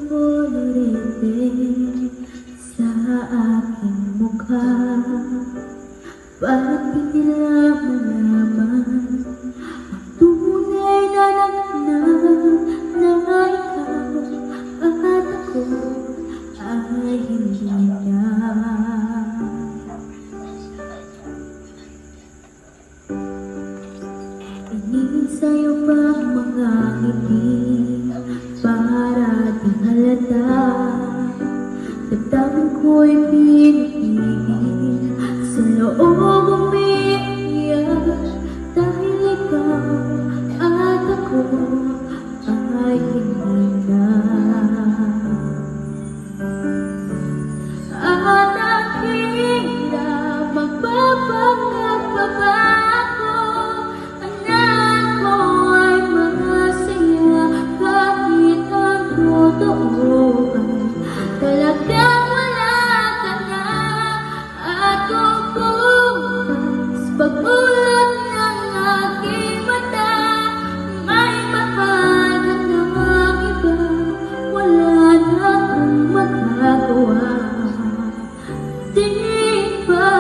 kolorete sa aking mukha. Bakit di nila malaman ang tunay na nagnanay na ikaw at ako ay hindi niya. Inisayo pa mga ngiti para di halata. Damdamin ko'y pinipigil sa loob umiiyak dahil ikaw at ako ay hindi na. At aking na magpapangat pa ba ako? Anak ko ay masaya kahit ang totoo ay talagang wala ka na. At bukas pag-ulat ng aking mata, may mahal ka ng iba, wala na akong magagawa. Di ba?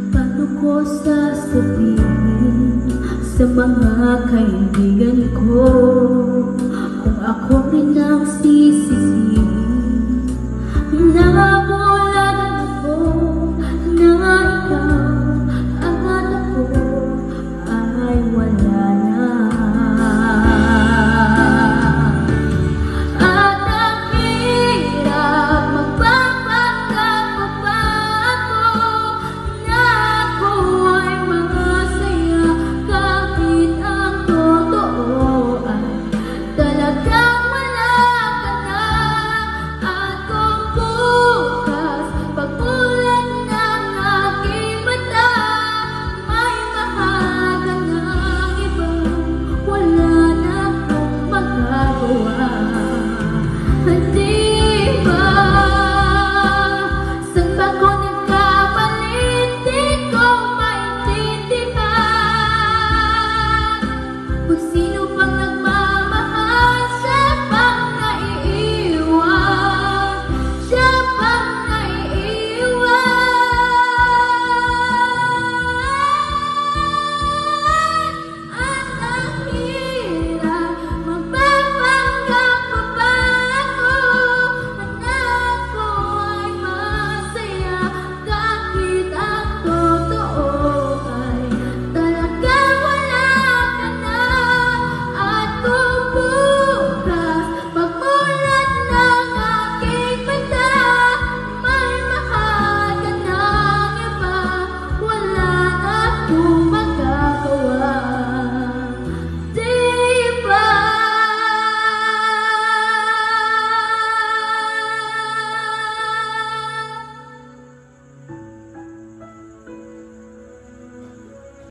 Paano ko sasabihin sa mga kaibigan ko kung ako rin ang sisi